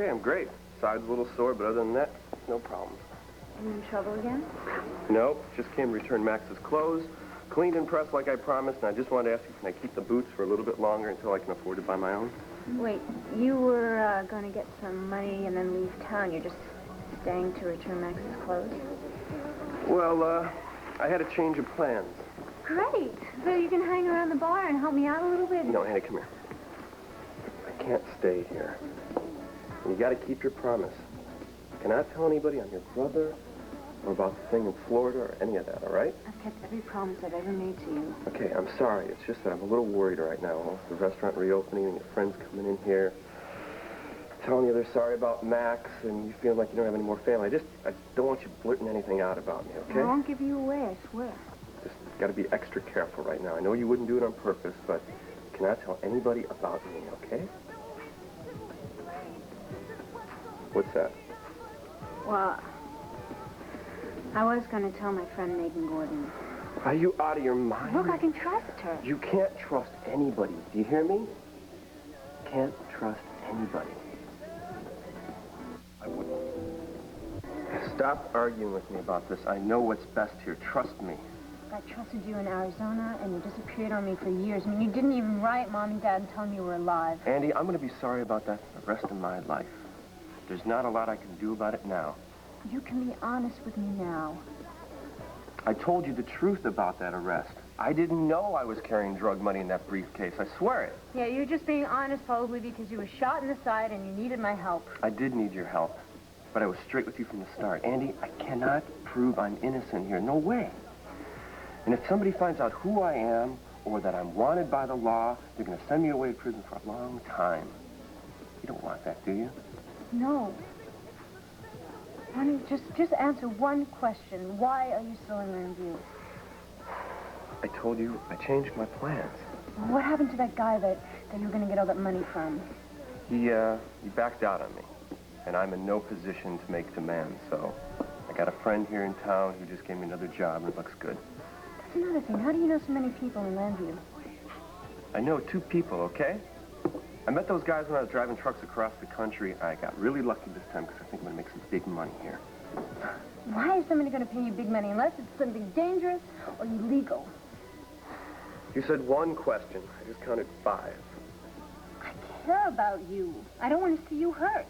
Okay, I'm great. Side's a little sore, but other than that, no problems. Are you in trouble again? Nope, just came to return Max's clothes, cleaned and pressed like I promised, and I just wanted to ask you, can I keep the boots for a little bit longer until I can afford to buy my own? Wait, you were going to get some money and then leave town. You're just staying to return Max's clothes? Well, I had a change of plans. Great. So you can hang around the bar and help me out a little bit? No, Annie, come here. I can't stay here. You got to keep your promise. Cannot tell anybody I'm your brother or about the thing in Florida or any of that, all right? I've kept every promise I've ever made to you. Okay, I'm sorry. It's just that I'm a little worried right now. The restaurant reopening and your friends coming in here, telling you they're sorry about Max and you feel like you don't have any more family. I don't want you blurting anything out about me, okay? I won't give you away, I swear. Just got to be extra careful right now. I know you wouldn't do it on purpose, but you cannot tell anybody about me, okay? What's that? Well, I was going to tell my friend Megan Gordon. Are you out of your mind? Look, I can trust her. You can't trust anybody. Do you hear me? Can't trust anybody. I wouldn't. Stop arguing with me about this. I know what's best here. Trust me. I trusted you in Arizona, and you disappeared on me for years. I mean, you didn't even write Mom and Dad and tell me you were alive. Andy, I'm going to be sorry about that for the rest of my life. There's not a lot I can do about it now. You can be honest with me now. I told you the truth about that arrest. I didn't know I was carrying drug money in that briefcase. I swear it. Yeah, you're just being honest probably because you were shot in the side and you needed my help. I did need your help, but I was straight with you from the start. Andy, I cannot prove I'm innocent here. No way. And if somebody finds out who I am or that I'm wanted by the law, they're going to send me away to prison for a long time. You don't want that, do you? No. Honey, just answer one question. Why are you still in Grandview? I told you I changed my plans. What happened to that guy that you were going to get all that money from? He backed out on me, and I'm in no position to make demands, so I got a friend here in town who just gave me another job, and it looks good. That's another thing. How do you know so many people in Grandview? I know 2 people, okay? I met those guys when I was driving trucks across the country. I got really lucky this time because I think I'm going to make some big money here. Why is somebody going to pay you big money unless it's something dangerous or illegal? You said one question. I just counted 5. I care about you. I don't want to see you hurt.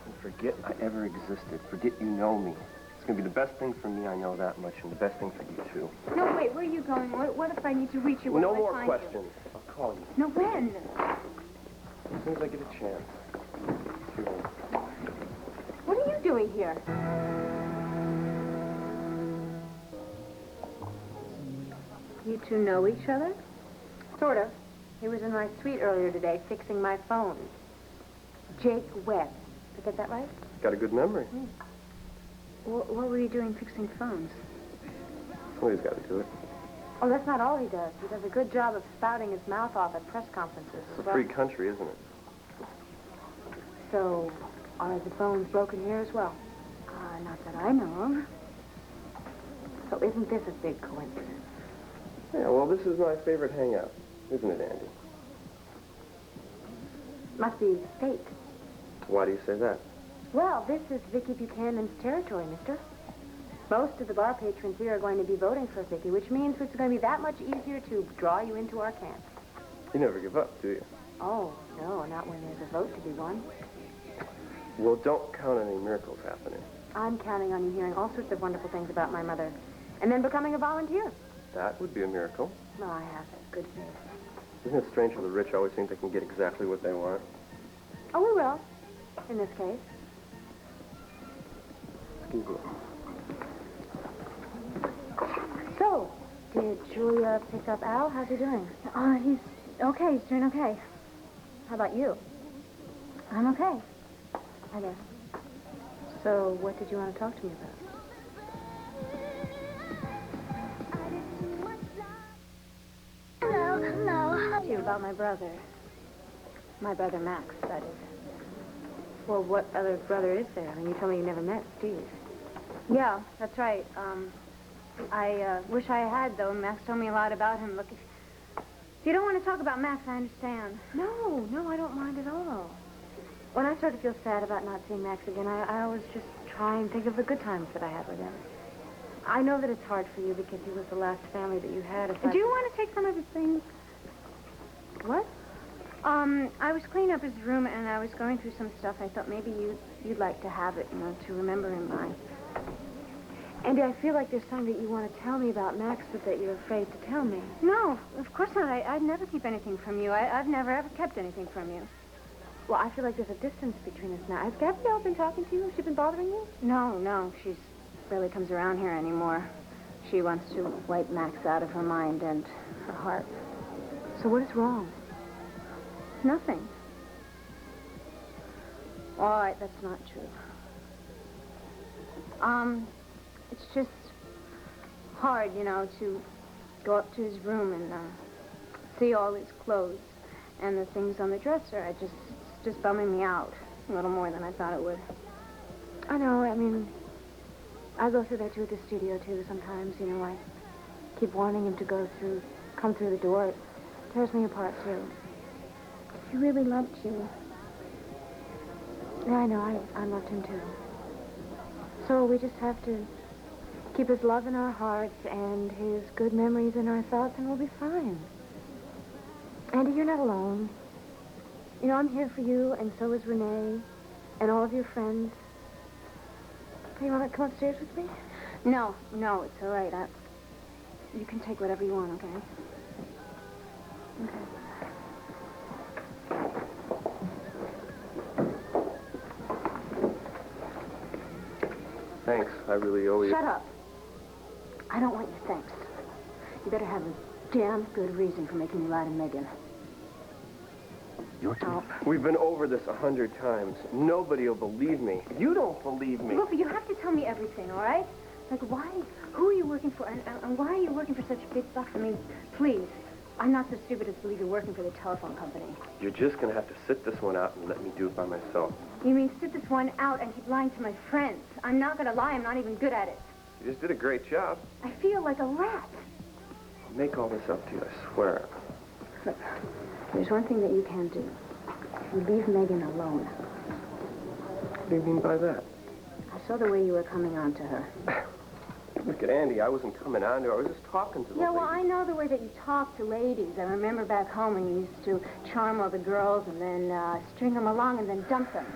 And forget I ever existed. Forget you know me. It's going to be the best thing for me, I know that much, and the best thing for you, too. No, wait, where are you going? What if I need to reach you? No more questions. I'll call you. No, when? As soon as I get a chance. What are you doing here? You two know each other? Sort of. He was in my suite earlier today fixing my phone. Jake Webb. Did I get that right? Got a good memory. What were you doing fixing phones? Somebody's got to do it. Oh, that's not all he does. He does a good job of spouting his mouth off at press conferences. It's a free country, isn't it? So, are the phones broken here as well? Not that I know of. So isn't this a big coincidence? Yeah, well, this is my favorite hangout, isn't it, Andy? Must be fate. Why do you say that? Well, this is Vicky Buchanan's territory, mister. Most of the bar patrons here are going to be voting for Vicky, which means it's going to be that much easier to draw you into our camp. You never give up, do you? Oh, no, not when there's a vote to be won. Well, don't count on any miracles happening. I'm counting on you hearing all sorts of wonderful things about my mother, and then becoming a volunteer. That would be a miracle. Well, I have that good faith. Isn't it strange how the rich always think they can get exactly what they want? Oh, we will, in this case. Excuse me. So, did Julia pick up Al? How's he doing? He's okay. He's doing okay. How about you? I'm okay, I guess. So, what did you want to talk to me about? Hello. To you about my brother. My brother Max, that is. Well, what other brother is there? I mean, you told me you never met Steve. Yeah, that's right. I wish I had, though. Max told me a lot about him. Look, if you don't want to talk about Max, I understand. No, I don't mind at all. When I start to feel sad about not seeing Max again, I always just try and think of the good times that I had with him. I know that it's hard for you because he was the last family that you had. Do you want to take some of his things? What? I was cleaning up his room and I was going through some stuff. I thought maybe you'd like to have it, you know, to remember him by. Andy, I feel like there's something that you want to tell me about Max, but that you're afraid to tell me. No, of course not. I'd never keep anything from you. I've never, ever kept anything from you. Well, I feel like there's a distance between us now. Has Gabrielle been talking to you? Has she been bothering you? No, she barely comes around here anymore. She wants to wipe Max out of her mind and her heart. So what is wrong? Nothing. All right, that's not true. It's just hard, you know, to go up to his room and see all his clothes and the things on the dresser. It's just bumming me out a little more than I thought it would. I know, I mean, I go through that too at the studio too sometimes, you know. I keep wanting him to come through the door. It tears me apart too. He really loved you. Yeah, I know, I loved him too. So we just have to keep his love in our hearts and his good memories in our thoughts, and we'll be fine. Andy, you're not alone. You know, I'm here for you, and so is Renee, and all of your friends. Hey, you want to come upstairs with me? No, it's all right. You can take whatever you want, okay? Okay. Thanks. I really owe you. Shut up. I don't want your thanks. You better have a damn good reason for making me lie to Megan. Your Oh. We've been over this 100 times. Nobody will believe me. You don't believe me. Look, you have to tell me everything, all right? Like, why? Who are you working for? And why are you working for such big bucks? I mean, please. I'm not so stupid as to believe you're working for the telephone company. You're just going to have to sit this one out and let me do it by myself. You mean sit this one out and keep lying to my friends? I'm not going to lie. I'm not even good at it. You just did a great job. I feel like a rat. I'll make all this up to you, I swear. Look, there's one thing that you can do. You leave Megan alone. What do you mean by that? I saw the way you were coming on to her. Look at Andy. I wasn't coming on to her. I was just talking to the Yeah, well, lady. I know the way that you talk to ladies. I remember back home when you used to charm all the girls and then string them along and then dump them.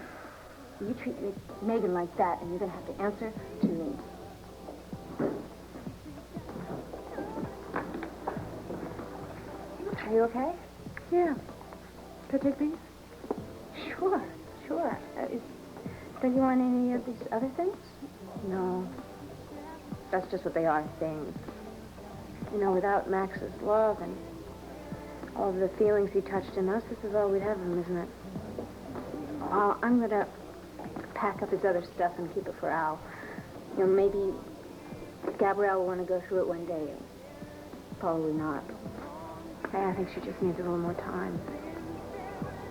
You treat Megan like that, and you're going to have to answer to me. Are you okay? Yeah. Could I take these? Sure. Don't you want any of these other things? No. That's just what they are, things. You know, without Max's love and all of the feelings he touched in us, this is all we'd have of him, isn't it? I'm going to pack up his other stuff and keep it for Al. You know, maybe Gabrielle will want to go through it one day. Probably not. I think she just needs a little more time.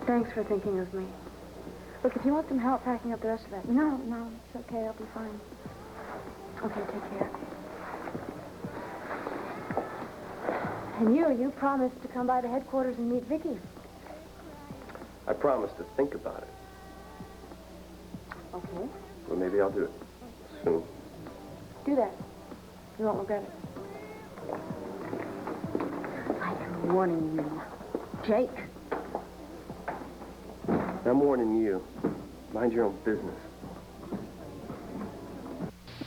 Thanks for thinking of me. Look, if you want some help packing up the rest of that... No, it's okay. I'll be fine. Okay, take care. And you promised to come by the headquarters and meet Vicky. I promised to think about it. Okay. Well, maybe I'll do it soon. Do that. You won't regret it. I am warning you. Jake. I'm warning you. Mind your own business.